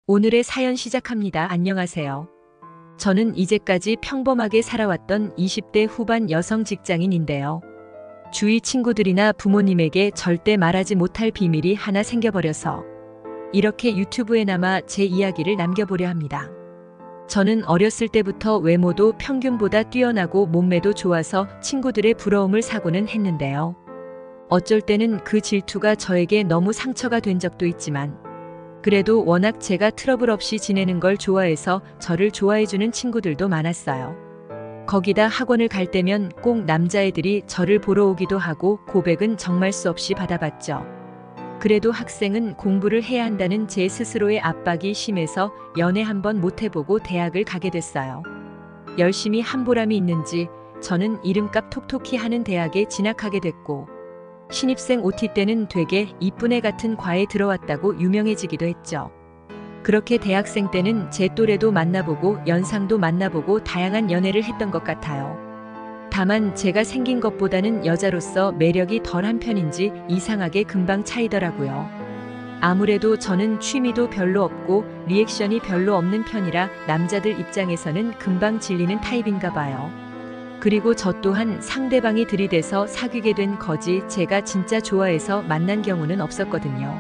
오늘의 사연 시작합니다. 안녕하세요. 저는 이제까지 평범하게 살아왔던 20대 후반 여성 직장인인데요. 주위 친구들이나 부모님에게 절대 말하지 못할 비밀이 하나 생겨버려서 이렇게 유튜브에나마 제 이야기를 남겨보려 합니다. 저는 어렸을 때부터 외모도 평균보다 뛰어나고 몸매도 좋아서 친구들의 부러움을 사고는 했는데요. 어쩔 때는 그 질투가 저에게 너무 상처가 된 적도 있지만 그래도 워낙 제가 트러블 없이 지내는 걸 좋아해서 저를 좋아해주는 친구들도 많았어요. 거기다 학원을 갈 때면 꼭 남자애들이 저를 보러 오기도 하고 고백은 정말 수 없이 받아봤죠. 그래도 학생은 공부를 해야 한다는 제 스스로의 압박이 심해서 연애 한번 못 해보고 대학을 가게 됐어요. 열심히 한 보람이 있는지 저는 이름값 톡톡히 하는 대학에 진학하게 됐고 신입생 OT 때는 되게 이쁜 애 같은 과에 들어왔다고 유명해지기도 했죠. 그렇게 대학생 때는 제 또래도 만나보고 연상도 만나보고 다양한 연애를 했던 것 같아요. 다만 제가 생긴 것보다는 여자로서 매력이 덜한 편인지 이상하게 금방 차이더라고요. 아무래도 저는 취미도 별로 없고 리액션이 별로 없는 편이라 남자들 입장에서는 금방 질리는 타입인가 봐요. 그리고 저 또한 상대방이 들이대서 사귀게 된 거지 제가 진짜 좋아해서 만난 경우는 없었거든요.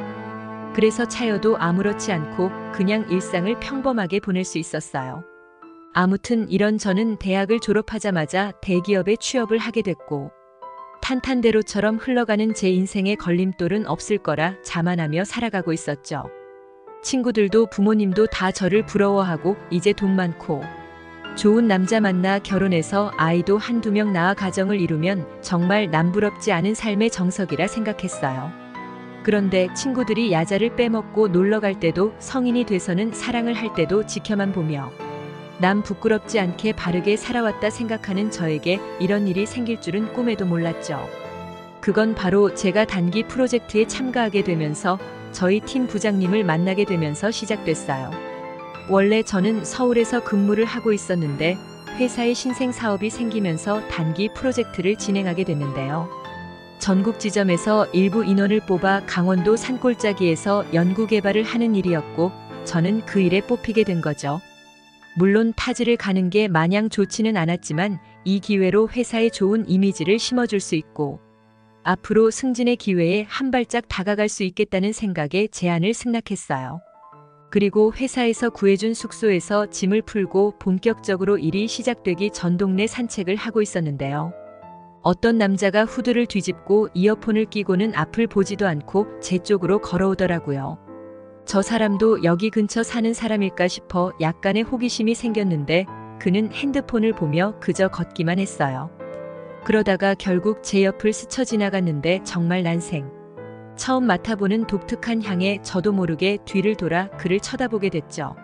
그래서 차여도 아무렇지 않고 그냥 일상을 평범하게 보낼 수 있었어요. 아무튼 이런 저는 대학을 졸업하자마자 대기업에 취업을 하게 됐고 탄탄대로처럼 흘러가는 제 인생의 걸림돌은 없을 거라 자만하며 살아가고 있었죠. 친구들도 부모님도 다 저를 부러워하고 이제 돈 많고 좋은 남자 만나 결혼해서 아이도 한두 명 낳아 가정을 이루면 정말 남부럽지 않은 삶의 정석이라 생각했어요. 그런데 친구들이 야자를 빼먹고 놀러 갈 때도 성인이 돼서는 사랑을 할 때도 지켜만 보며 남 부끄럽지 않게 바르게 살아왔다 생각하는 저에게 이런 일이 생길 줄은 꿈에도 몰랐죠. 그건 바로 제가 단기 프로젝트에 참가하게 되면서 저희 팀 부장님을 만나게 되면서 시작됐어요. 원래 저는 서울에서 근무를 하고 있었는데 회사에 신생 사업이 생기면서 단기 프로젝트를 진행하게 됐는데요. 전국 지점에서 일부 인원을 뽑아 강원도 산골짜기에서 연구개발을 하는 일이었고 저는 그 일에 뽑히게 된 거죠. 물론 타지를 가는 게 마냥 좋지는 않았지만 이 기회로 회사에 좋은 이미지를 심어줄 수 있고 앞으로 승진의 기회에 한 발짝 다가갈 수 있겠다는 생각에 제안을 승낙했어요. 그리고 회사에서 구해준 숙소에서 짐을 풀고 본격적으로 일이 시작되기 전 동네 산책을 하고 있었는데요. 어떤 남자가 후드를 뒤집고 이어폰을 끼고는 앞을 보지도 않고 제 쪽으로 걸어오더라고요. 저 사람도 여기 근처 사는 사람일까 싶어 약간의 호기심이 생겼는데 그는 핸드폰을 보며 그저 걷기만 했어요. 그러다가 결국 제 옆을 스쳐 지나갔는데 정말 난생. 처음 맡아보는 독특한 향에 저도 모르게 뒤를 돌아 그를 쳐다보게 됐죠.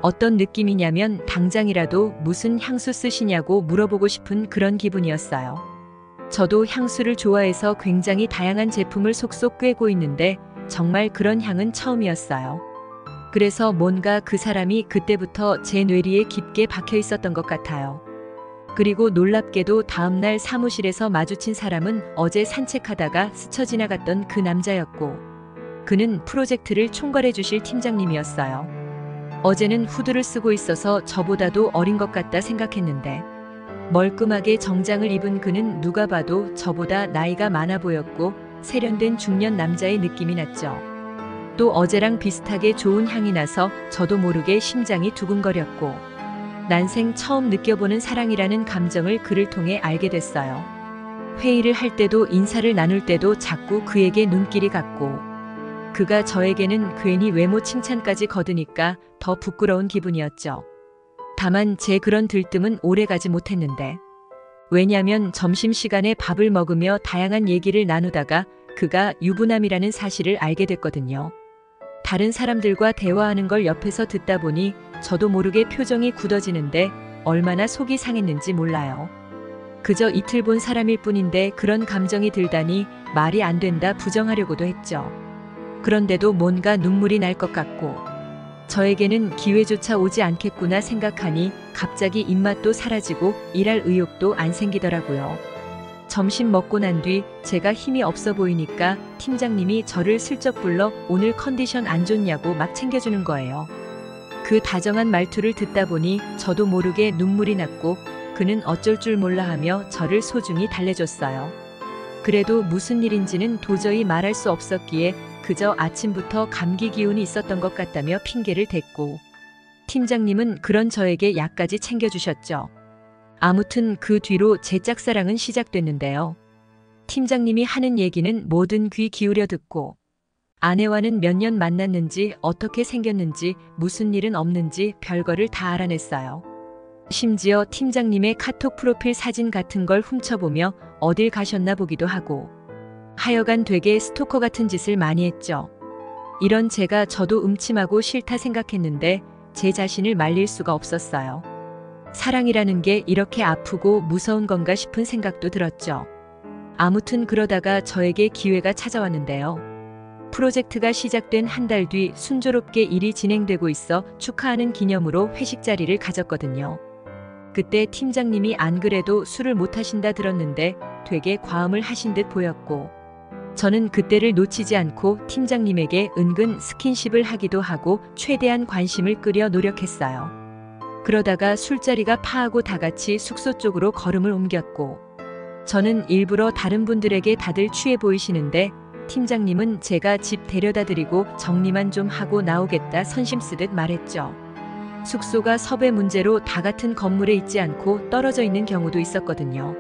어떤 느낌이냐면 당장이라도 무슨 향수 쓰시냐고 물어보고 싶은 그런 기분이었어요. 저도 향수를 좋아해서 굉장히 다양한 제품을 속속 꿰고 있는데 정말 그런 향은 처음이었어요. 그래서 뭔가 그 사람이 그때부터 제 뇌리에 깊게 박혀 있었던 것 같아요. 그리고 놀랍게도 다음날 사무실에서 마주친 사람은 어제 산책하다가 스쳐 지나갔던 그 남자였고 그는 프로젝트를 총괄해 주실 팀장님이었어요. 어제는 후드를 쓰고 있어서 저보다도 어린 것 같다 생각했는데 멀끔하게 정장을 입은 그는 누가 봐도 저보다 나이가 많아 보였고 세련된 중년 남자의 느낌이 났죠. 또 어제랑 비슷하게 좋은 향이 나서 저도 모르게 심장이 두근거렸고 난생 처음 느껴보는 사랑이라는 감정을 그를 통해 알게 됐어요. 회의를 할 때도 인사를 나눌 때도 자꾸 그에게 눈길이 갔고 그가 저에게는 괜히 외모 칭찬까지 거두니까 더 부끄러운 기분이었죠. 다만 제 그런 들뜸은 오래가지 못했는데 왜냐면 점심시간에 밥을 먹으며 다양한 얘기를 나누다가 그가 유부남이라는 사실을 알게 됐거든요. 다른 사람들과 대화하는 걸 옆에서 듣다 보니 저도 모르게 표정이 굳어지는데 얼마나 속이 상했는지 몰라요. 그저 이틀 본 사람일 뿐인데 그런 감정이 들다니 말이 안 된다 부정하려고도 했죠. 그런데도 뭔가 눈물이 날 것 같고 저에게는 기회조차 오지 않겠구나 생각하니 갑자기 입맛도 사라지고 일할 의욕도 안 생기더라고요. 점심 먹고 난 뒤 제가 힘이 없어 보이니까 팀장님이 저를 슬쩍 불러 오늘 컨디션 안 좋냐고 막 챙겨주는 거예요. 그 다정한 말투를 듣다 보니 저도 모르게 눈물이 났고 그는 어쩔 줄 몰라 하며 저를 소중히 달래줬어요. 그래도 무슨 일인지는 도저히 말할 수 없었기에 그저 아침부터 감기 기운이 있었던 것 같다며 핑계를 댔고 팀장님은 그런 저에게 약까지 챙겨주셨죠. 아무튼 그 뒤로 제 짝사랑은 시작됐는데요. 팀장님이 하는 얘기는 뭐든 귀 기울여 듣고 아내와는 몇 년 만났는지 어떻게 생겼는지 무슨 일은 없는지 별거를 다 알아냈어요. 심지어 팀장님의 카톡 프로필 사진 같은 걸 훔쳐보며 어딜 가셨나 보기도 하고 하여간 되게 스토커 같은 짓을 많이 했죠. 이런 제가 저도 음침하고 싫다 생각했는데 제 자신을 말릴 수가 없었어요. 사랑이라는 게 이렇게 아프고 무서운 건가 싶은 생각도 들었죠. 아무튼 그러다가 저에게 기회가 찾아왔는데요. 프로젝트가 시작된 한 달 뒤 순조롭게 일이 진행되고 있어 축하하는 기념으로 회식 자리를 가졌거든요. 그때 팀장님이 안 그래도 술을 못 하신다 들었는데 되게 과음을 하신 듯 보였고 저는 그때를 놓치지 않고 팀장님에게 은근 스킨십을 하기도 하고 최대한 관심을 끌려 노력했어요. 그러다가 술자리가 파하고 다 같이 숙소 쪽으로 걸음을 옮겼고 저는 일부러 다른 분들에게 다들 취해 보이시는데 팀장님은 제가 집 데려다 드리고 정리만 좀 하고 나오겠다 선심 쓰듯 말했죠. 숙소가 섭외 문제로 다 같은 건물에 있지 않고 떨어져 있는 경우도 있었거든요.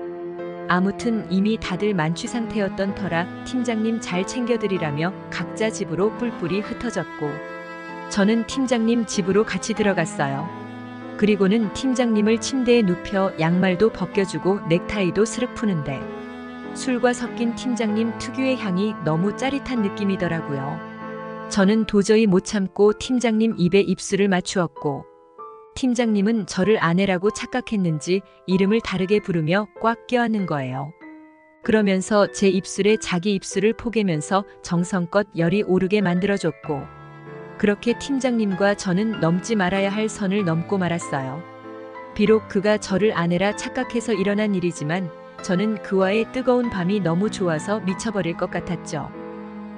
아무튼 이미 다들 만취 상태였던 터라 팀장님 잘 챙겨드리라며 각자 집으로 뿔뿔이 흩어졌고 저는 팀장님 집으로 같이 들어갔어요. 그리고는 팀장님을 침대에 눕혀 양말도 벗겨주고 넥타이도 스르 푸는데 술과 섞인 팀장님 특유의 향이 너무 짜릿한 느낌이더라고요. 저는 도저히 못 참고 팀장님 입에 입술을 맞추었고 팀장님은 저를 아내라고 착각했는지 이름을 다르게 부르며 꽉 껴안는 거예요. 그러면서 제 입술에 자기 입술을 포개면서 정성껏 열이 오르게 만들어줬고 그렇게 팀장님과 저는 넘지 말아야 할 선을 넘고 말았어요. 비록 그가 저를 아내라 착각해서 일어난 일이지만 저는 그와의 뜨거운 밤이 너무 좋아서 미쳐버릴 것 같았죠.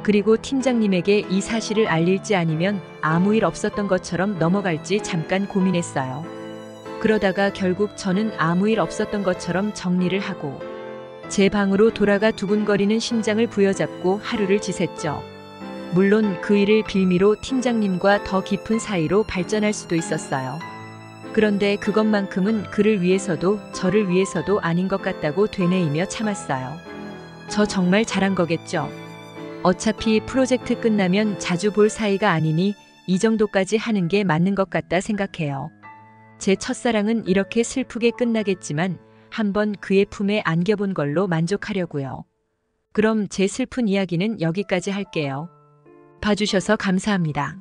그리고 팀장님에게 이 사실을 알릴지 아니면 아무 일 없었던 것처럼 넘어갈지 잠깐 고민했어요. 그러다가 결국 저는 아무 일 없었던 것처럼 정리를 하고 제 방으로 돌아가 두근거리는 심장을 부여잡고 하루를 지샜죠. 물론 그 일을 빌미로 팀장님과 더 깊은 사이로 발전할 수도 있었어요. 그런데 그것만큼은 그를 위해서도 저를 위해서도 아닌 것 같다고 되뇌이며 참았어요. 저 정말 잘한 거겠죠. 어차피 프로젝트 끝나면 자주 볼 사이가 아니니 이 정도까지 하는 게 맞는 것 같다 생각해요. 제 첫사랑은 이렇게 슬프게 끝나겠지만 한번 그의 품에 안겨본 걸로 만족하려고요. 그럼 제 슬픈 이야기는 여기까지 할게요. 봐주셔서 감사합니다.